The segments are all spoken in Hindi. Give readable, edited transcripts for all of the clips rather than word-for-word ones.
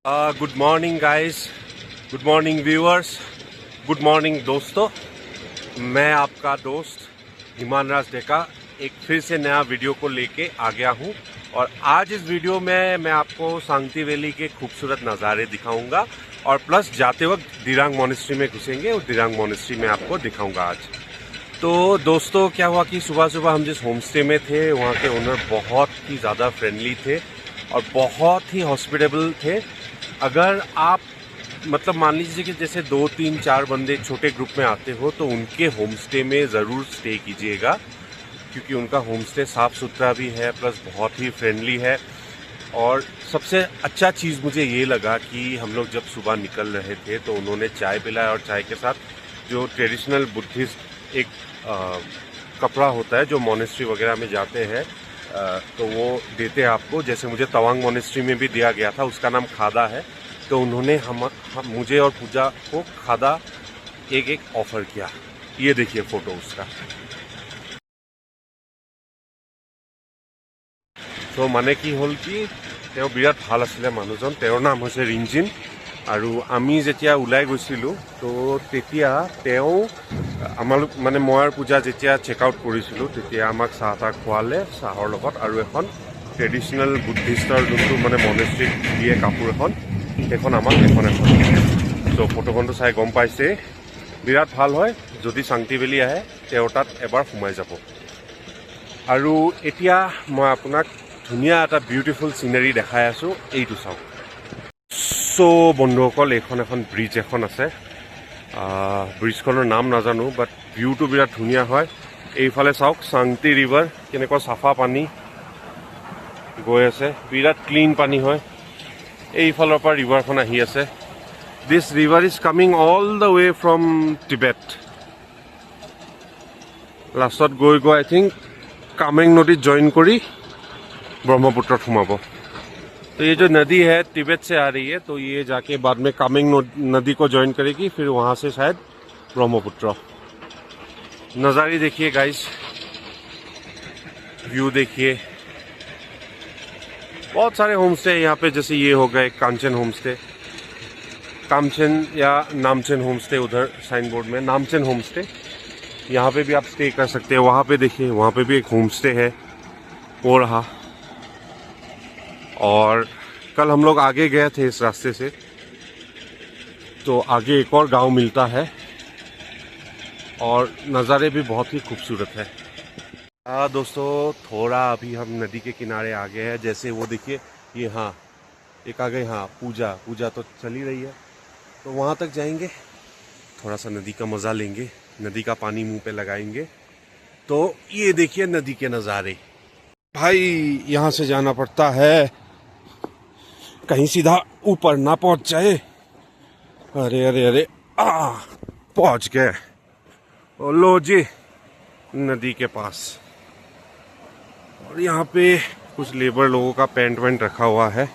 Good morning guys, good morning viewers, good morning दोस्तों। मैं आपका दोस्त हिमान राज डेका एक फिर से नया वीडियो को लेके आ गया हूँ। और आज इस वीडियो में मैं आपको सांगती वैली के खूबसूरत नज़ारे दिखाऊंगा और प्लस जाते वक्त दिरांग मोनेस्ट्री में घुसेंगे और दिरांग मोनेस्ट्री में आपको दिखाऊंगा आज। तो दोस्तों क्या हुआ कि सुबह सुबह हम जिस होम स्टे में थे वहाँ के ओनर बहुत ही ज़्यादा फ्रेंडली थे और बहुत ही हॉस्पिटेबल थे। अगर आप मतलब मान लीजिए कि जैसे 2, 3, 4 बंदे छोटे ग्रुप में आते हो तो उनके होम स्टे में ज़रूर स्टे कीजिएगा, क्योंकि उनका होम स्टे साफ़ सुथरा भी है प्लस बहुत ही फ्रेंडली है। और सबसे अच्छा चीज़ मुझे ये लगा कि हम लोग जब सुबह निकल रहे थे तो उन्होंने चाय पिलाया और चाय के साथ जो ट्रेडिशनल बुद्धिस्ट एक कपड़ा होता है जो मोनेस्ट्री वगैरह में जाते हैं तो वो देते हैं आपको। जैसे मुझे तवांग मोनेस्ट्री में भी दिया गया था, उसका नाम खादा है। तो उन्होंने हम मुझे और पूजा को खादा एक ऑफर किया। ये देखिए फोटो उसका। तो माने की हल कि बिराट ভাল आছিলে মানুহজন। তেওঁৰ नाम হৈছে रिंजिन। আৰু আমি যেতিয়া ওলাই গৈছিলোঁ তো তেতিয়া তেওঁ আমালোক মানে মই আৰু পূজা যেতিয়া চেক আউট কৰিছিলোঁ তেতিয়া আমাক চাহ তাহ খোৱালে, চাহৰ লগত আৰু এখন ট্ৰেডিশ্যনেল বুদ্ধিষ্টৰ যোনটো মানে মনেষ্ট্ৰীত দিয়ে কাপোৰ এখন, সেইখন আমাক এখন ত' ফটোখনটো চাই গম পাইছে বিৰাট ভাল হয়। যদি চাংটি ভেলী আহে তেওঁৰ তাত এবাৰ সোমাই যাব। আৰু এতিয়া মই আপোনাক ধুনীয়া এটা বিউটিফুল চিনেৰী দেখাই আছোঁ, এইটো চাওক। সো বন্ধুসকল এইখন এখন ব্ৰিজ এখন আছে। ব্ৰিজখনৰ নাম নাজানো, বাট ভিউটো বিৰাট ধুনীয়া হয়। এইফালে চাওক চাংটি ৰিভাৰ, কেনেকুৱা চাফা পানী গৈ আছে, বিৰাট ক্লিন পানী হয়। এইফালৰ পৰা ৰিভাৰখন আহি আছে। This river is coming all the way from Tibet. লাষ্টত গৈ গৈ আই থিংক কামেং নদীত জইন কৰি ब्रह्मपुत्र सोमाब। तो ये जो नदी है तिब्बत से आ रही है, तो ये जाके बाद में कामेंग नदी को ज्वाइन करेगी, फिर वहाँ से शायद ब्रह्मपुत्र। नज़ारे देखिए गाइस, व्यू देखिए। बहुत सारे होम स्टे यहाँ पे, जैसे ये हो गए कांचन होम स्टे, कामचन या नामचन होम स्टे, उधर साइन बोर्ड में नामचन होम स्टे। यहाँ पे भी आप स्टे कर सकते हैं। वहाँ पे देखिए, वहाँ पे भी एक होम स्टे है वो रहा। और कल हम लोग आगे गए थे इस रास्ते से, तो आगे एक और गांव मिलता है और नज़ारे भी बहुत ही खूबसूरत है। दोस्तों थोड़ा अभी हम नदी के किनारे आ गए हैं। जैसे वो देखिए ये, हाँ एक आ गए, हाँ पूजा तो चल ही रही है। तो वहाँ तक जाएंगे, थोड़ा सा नदी का मज़ा लेंगे, नदी का पानी मुंह पे लगाएंगे। तो ये देखिए नदी के नज़ारे। भाई यहाँ से जाना पड़ता है, कहीं सीधा ऊपर ना पहुंच जाए। अरे अरे अरे पहुंच गए। लो जी नदी के पास। और यहाँ पे कुछ लेबर लोगों का पेंट वेंट रखा हुआ है।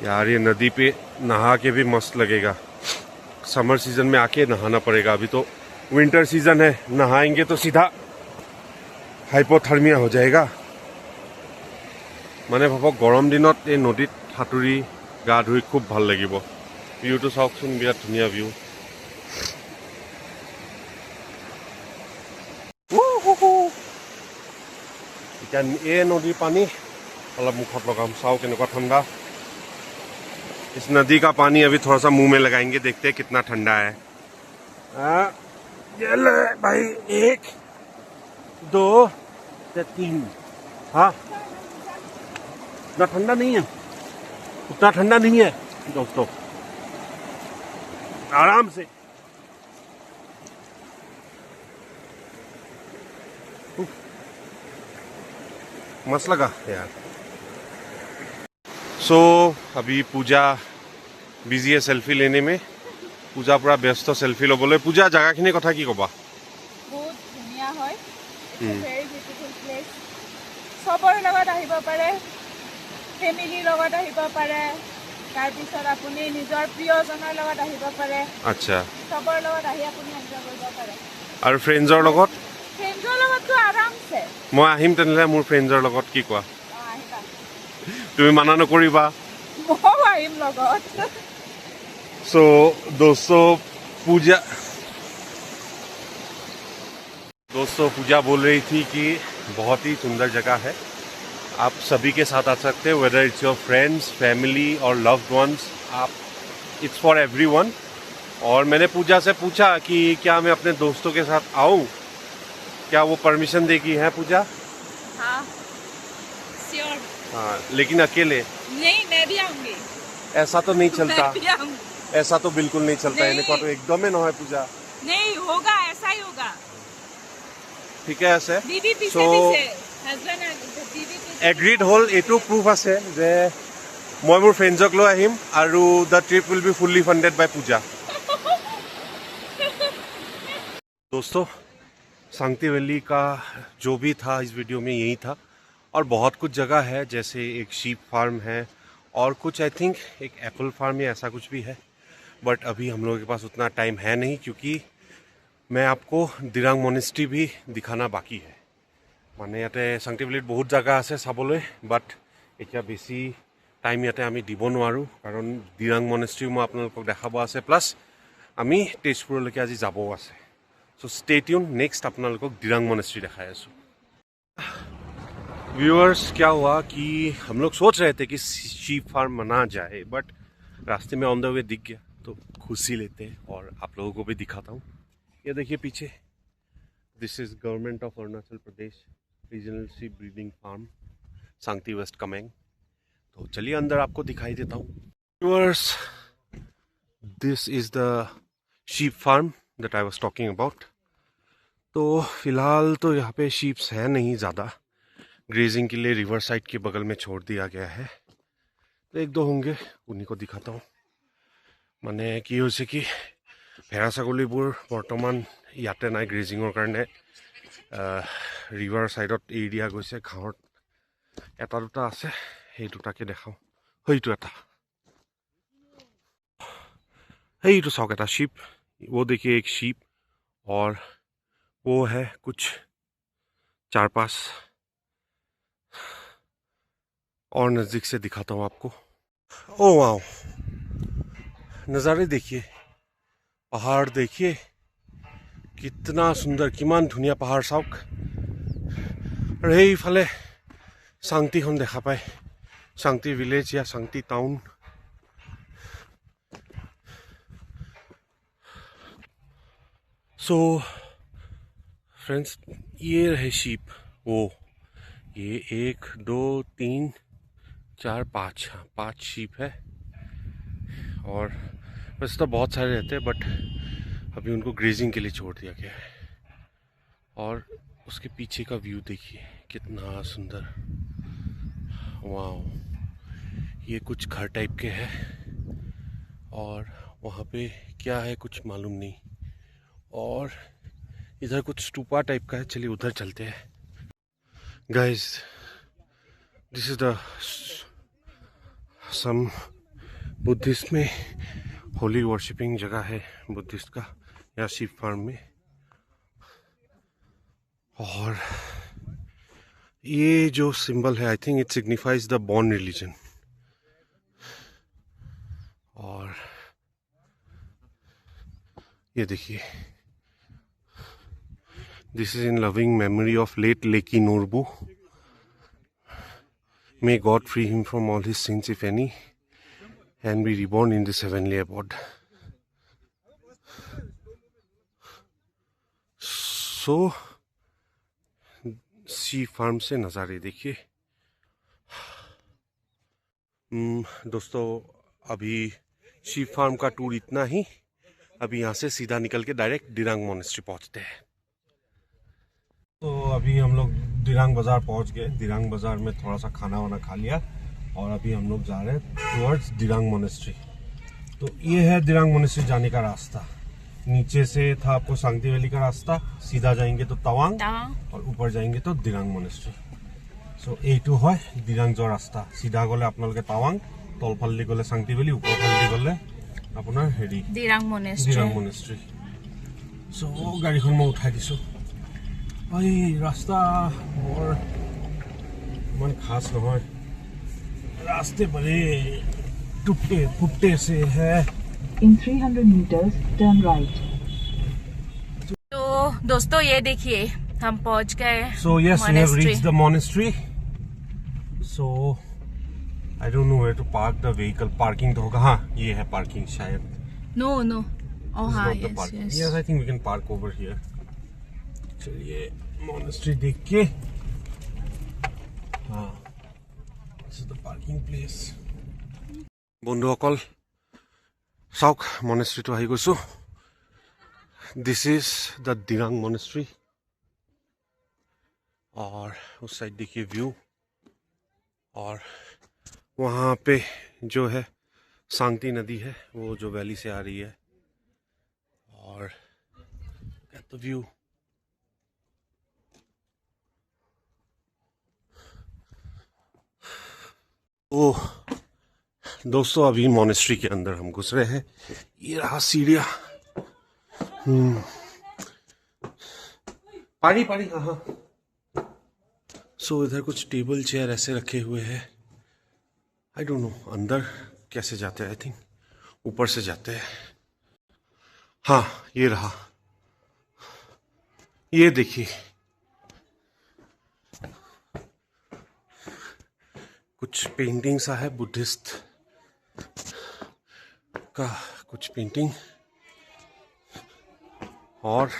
यार ये नदी पे नहा के भी मस्त लगेगा। समर सीजन में आके नहाना पड़ेगा। अभी तो विंटर सीजन है, नहाएंगे तो सीधा हाइपोथर्मिया हो जाएगा। মানে ভাবক গৰম দিনত এই নদীত সাঁতুৰি গা ধুই খুব ভাল লাগিব। ভিউটো চাওকচোন, বিৰাট ধুনীয়া ভিউ। এতিয়া এই নদীৰ পানী অলপ মুখত লগাম, চাও কেনেকুৱা ঠাণ্ডা। इस नदी का पानी अभी थोड़ा सा मुंह में लगाएंगे, देखते हैं कितना ठंडा है। ये ले भाई, 1, 2, 3। हाँ उतना ठंडा नहीं है, उतना ठंडा नहीं है दोस्तों, आराम से। मस्त लगा यार। सो अभी पूजा बिजी है सेल्फी लेने में। पूजा पूरा व्यस्त सेल्फी लबले। पूजा जगहखिनि कथा कि कबा? बहुत धुनिया হয়, very beautiful place। সবৰ লগত আহিব পাৰে, ফেমিলিৰ লগত আহিব পাৰে, তাৰ পিছত আপুনি নিজৰ প্ৰিয়জনৰ লগত আহিব পাৰে। আচ্ছা, সবৰ লগত আহি আপুনি এনজয় কৰিব পাৰে। আৰু ফ্ৰেণ্ডছৰ লগত? ফ্ৰেণ্ডছৰ লগততো আৰামছে। মই আহিম তেনেহ'লে মোৰ ফ্ৰেণ্ডছৰ লগত, কি কোৱা? আহিব তুমি মানা নকৰিবা মইও আহিম লগত सो दोस्तों पूजा बोल रही थी कि बहुत ही सुंदर जगह है, आप सभी के साथ आ सकते हैं, whether it's your friends, family और लव्ड वंस, आप इट्स फॉर एवरीवन। और मैंने पूजा से पूछा कि क्या मैं अपने दोस्तों के साथ आऊं, क्या वो परमिशन देगी? है पूजा? हाँ श्योर। हाँ, लेकिन अकेले नहीं, मैं भी आऊंगी। ऐसा तो नहीं चलता, मैं भी आऊंगी। ऐसा तो बिल्कुल नहीं चलता, इन्हें तो एकदम ही ना है पूजा। नहीं होगा, ऐसा ही होगा। ठीक है ऐसे दीदी पीछे So, पीछे हस्बैंड दीदी पीछे एग्रीड होल एटू प्रूफ আছে যে মই মোৰ ফ্ৰেণ্ডজক লৈ আহিম আৰু the trip will be fully funded by Pooja. दोस्तों सांगती वैली का जो भी था इस वीडियो में यही था, और बहुत कुछ जगह है, जैसे एक शीप फार्म है और कुछ आई थिंक एक एप्पल फार्म या ऐसा कुछ भी है, बट अभी हम लोगों के पास उतना टाइम है नहीं, क्योंकि मैं आपको दिरांग मोनेस्ट्री भी दिखाना बाकी है। माने याते सांगती वैलीत बहुत जगह আছে চাবলৈ, বাট এতিয়া বেছি টাইম ইয়াতে আমি দিব নোৱাৰোঁ, কাৰণ দিৰাং মনেষ্ট্ৰি মই আপোনালোকক দেখাব আছে, প্লাছ আমি তেজপুৰলৈকে আজি যাবও আছে। सो स्टे ट्यून, नेक्स्ट আপোনালোকক दिरांग मोनेस्ट्री दिखाई आसो। व्यूअर्स क्या हुआ कि हम लोग सोच रहे थे कि शीप फार्म बना जाए, बट रास्ते में ऑन द वे दिख गया तो खुशी लेते हैं और आप लोगों को भी दिखाता हूँ। ये देखिए पीछे, this is government of Arunachal Pradesh regional sheep breeding farm Sangti West Kameng. तो चलिए अंदर आपको दिखाई देता हूँ। Viewers this is the sheep farm that I was talking about. तो फिलहाल तो यहाँ पे शीप्स है नहीं ज़्यादा, ग्रेजिंग के लिए रिवर साइड के बगल में छोड़ दिया गया है, तो एक दो होंगे, उन्हीं को दिखाता हूँ। माने कि হৈছে कि भेड़ा ছাগলীবোৰ বৰ্তমান ইয়াতে নাই গ্ৰেজিঙৰ কাৰণে, ৰিভাৰ ছাইডত এৰি দিয়া গৈছে, ঘাঁহত এটা দুটা আছে, সেই দুটাকে দেখাওঁ। সেইটো এটা, সেইটো চাওক এটা शीप, वो देखिए एक शीप, और वो है कुछ 4-5 और नज़दीक से दिखाता हूँ आपको। ओ वाओ, नज़ारे देखिए, पहाड़ देखिए कितना सुंदर, किमान धुनिया पहाड़ चाওক। और এইফালে सांगटीখন দেখা पाয়, सांगटी विलेज या सांगटी टाउन। सो फ्रेंड्स ये रहे शीप, वो ये 1 2 3 4 5 शीप है, और वैसे तो बहुत सारे रहते हैं, बट अभी उनको ग्रेजिंग के लिए छोड़ दिया गया है। और उसके पीछे का व्यू देखिए कितना सुंदर, वाह। ये कुछ घर टाइप के है, और वहाँ पे क्या है कुछ मालूम नहीं, और इधर कुछ स्टूपा टाइप का है, चलिए उधर चलते हैं। Guys this is the some Buddhist में होली वर्शिपिंग जगह है बुद्धिस्ट का, या शीप फार्म में। और ये जो सिंबल है I think it signifies the Bon religion. और ये देखिए, this is in loving memory of late Leki Norbu, may God free him from all his sins if any and be reborn in this heavenly abode. So सी फार्म से नज़ारे देखिए। दोस्तों अभी शी फार्म का टूर इतना ही, अभी यहाँ से सीधा निकल के डायरेक्ट दिरांग मोनेस्ट्री पहुँचते हैं। तो अभी हम लोग दिरांग बाज़ार पहुँच गए, दिरांग बाज़ार में थोड़ा सा खाना वाना खा लिया, और अभी हम लोग जा रहे हैं टुवर्ड्स दिरांग मोनेस्ट्री। तो ये है दिरांग मोनेस्ट्री जाने का रास्ता। नीचे से था आपको सांगती वैली का रास्ता, सीधा जाएंगे तो तवांग, और ऊपर जाएंगे तो दिरांग मोनेस्ट्री। सो এইটো হয় দিৰাং যোৱা ৰাস্তা। সিধা গ'লে আপোনালোকে টাৱাং, তলফালেদি গ'লে सांगती वैली, ওপৰফালেদি গ'লে আপোনাৰ হেৰি দিৰাং মোনেস্ট্ৰি। সো গাড়ীখন মই উঠাই দিছোঁ। এই ৰাস্তা বৰ ইমান খাস নহয়, रास्ते बड़े टूटे फुट्टे से है। In 300 meters, turn right. तो दोस्तों ये देखिए हम पहुंच गए So yes, we have monastery. reached the monastery. So I don't know where to park the vehicle. Parking तो होगा, हाँ ये है parking शायद। No. Oh This is हाँ not the yes parking. yes. Yes, I think we can park over here. चलिए monastery देख के, हाँ this is the parking place. বন্ধুসকল চাওক মনেষ্ট্ৰিটো আহি গৈছোঁ। This is the Dirang monastery और उस साइड देखिए व्यू, और वहाँ पे जो है सांगती नदी है वो जो वैली से आ रही है, और द व्यू। ओह दोस्तों, अभी मोनेस्ट्री के अंदर हम घुस रहे हैं। ये रहा सीढ़ियाँ। पानी पानी, हाँ हाँ। सो इधर कुछ टेबल चेयर ऐसे रखे हुए हैं। आई डोंट नो अंदर कैसे जाते हैं, आई थिंक ऊपर से जाते हैं। हाँ ये रहा, ये देखिए कुछ पेंटिंग सा है, बुद्धिस्ट का कुछ पेंटिंग, और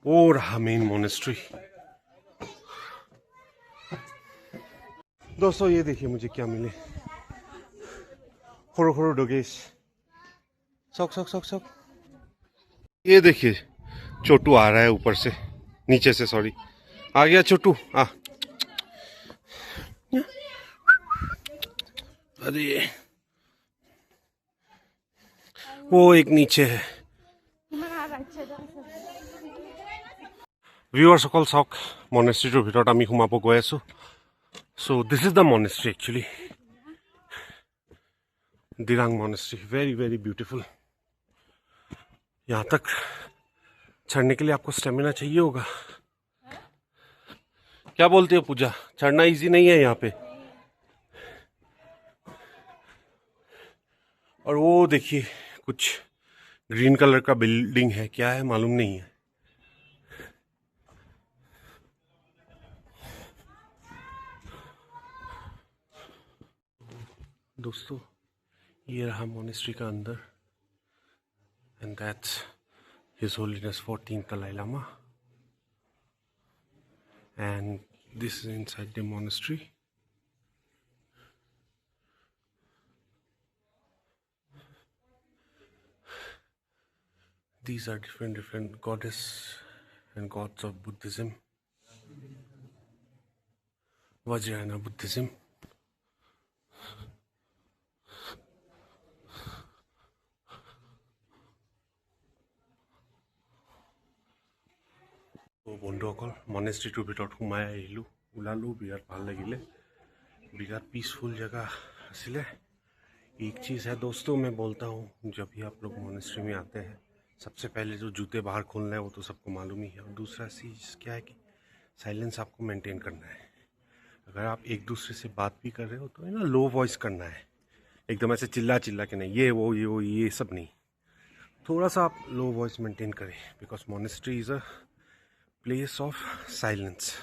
वो रहा मेन मोनेस्ट्री। दोस्तों ये देखिए मुझे क्या मिले, खोरो खोरो डोगेश, सौक सौक सौक सौक। ये देखिए छोटू आ रहा है ऊपर से, नीचे से सॉरी, आ गया छोटू। अरे वो एक नीचे है। ভিউৱাৰসকল চাওক, মনেষ্ট্ৰিটোৰ ভিতৰত আমি সোমাব গৈ আছোঁ। So this is the monastery actually, Dirang monastery, very very beautiful. यहाँ तक चढ़ने के लिए आपको स्टेमिना चाहिए होगा। क्या बोलते हो पूजा, चढ़ना इजी नहीं है यहाँ पे। और वो देखिए कुछ ग्रीन कलर का बिल्डिंग है, क्या है मालूम नहीं है। दोस्तों ये रहा मोनेस्ट्री का अंदर, and that's his holiness 14th Dalai Lama, and this is inside the monastery. These are different goddess and gods of Buddhism, Vajrayana Buddhism. तो বন্ধুসকল মনেষ্ট্ৰিটোৰ ভিতৰত সোমাই আহিলোঁ, ওলালোঁ, বিৰাট ভাল লাগিলে, বিৰাট পিसफुल जगह आसिले। एक चीज़ है दोस्तों, मैं बोलता हूँ जब भी आप लोग मोनेस्ट्री में आते हैं, सबसे पहले जो जूते बाहर खोलना है वो तो सबको मालूम ही है, और दूसरा चीज़ क्या है कि साइलेंस आपको मेंटेन करना है। अगर आप एक दूसरे से बात भी कर रहे हो तो है ना, लो वॉइस करना है, एकदम ऐसे चिल्ला चिल्ला के नहीं, ये सब नहीं, थोड़ा सा आप लो वॉइस मेंटेन करें, because monastery is a place of silence.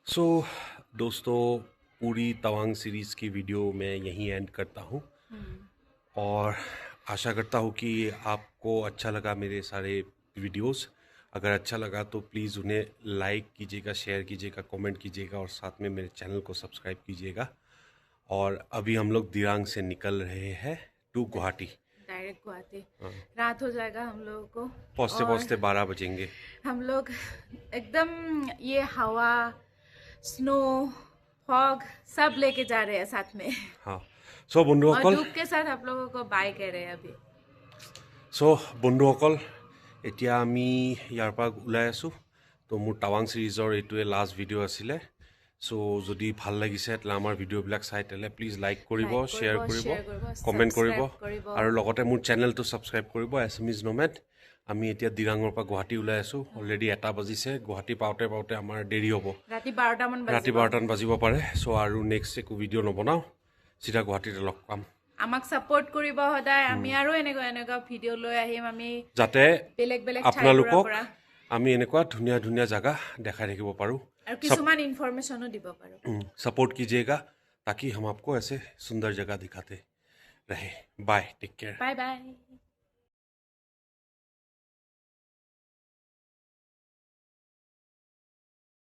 So दोस्तों पूरी तवांग सीरीज़ की वीडियो मैं यहीं एंड करता हूँ, और आशा करता हूँ कि आपको अच्छा लगा मेरे सारे वीडियोस। अगर अच्छा लगा तो प्लीज़ उन्हें लाइक कीजिएगा, शेयर कीजिएगा, कमेंट कीजिएगा, और साथ में मेरे चैनल को सब्सक्राइब कीजिएगा। और अभी हम लोग दिरांग से निकल रहे हैं टू गुवाहाटी, डायरेक्ट गुवाहाटी। रात हो जाएगा हम लोगों को, पहुँचते पहुँचते 12 बजेंगे। हम लोग एकदम ये हवा, स्नो, फॉग सब लेके जा रहे हैं साथ में। हाँ सो बंधुসকল, धूप के साथ आप लोगों को बाय कह रहे हैं अभी। सो बंधुসকল এতিয়া আমি ইয়াৰ পৰা ওলাই আছোঁ। তো মোৰ টাৱাং ছিৰিজৰ এইটোৱে লাষ্ট ভিডিঅ' আছিলে। সো যদি ভাল লাগিছে তেলে আমাৰ ভিডিঅ'বিলাক চাই তেলে প্লিজ লাইক কৰিব Like শ্বেয়াৰ কৰিব share কৰিব, কমেণ্ট কৰিব subscribe কৰিব। আৰু লগতে মোৰ চেনেলটো ছাবস্ক্ৰাইব কৰিব এছএমইজ নমেড আমি এতিয়া দিৰাঙৰ পৰা গুৱাহাটী ওলাই আছোঁ অলৰেডি 1 বাজিছে গুৱাহাটী পাওঁতে পাওঁতে আমাৰ দেৰি হ'ব ৰাতি 12টা মান ৰাতি 12টান বাজিব পাৰে সো আৰু নেক্সট একো ভিডিঅ' নবনাওঁ চিধা গুৱাহাটীতে লগ পাম আমাক সাপোৰ্ট কৰিব সদায় আমি আৰু এনেকুৱা ভিডিঅ' লৈ আহিম আমি যাতে বেলেগ বেলেগ আপোনালোকক পৰা আমি এনেকুৱা ধুনীয়া ধুনীয়া জায়গা দেখাই থাকিব পাৰোঁ আৰু কিছুমান ইনফৰমেশ্যনো দিব পাৰো सपोर्ट कीजिएगा ताकि हम आपको ऐसे सुंदर जगह दिखाते रहे bye take care bye by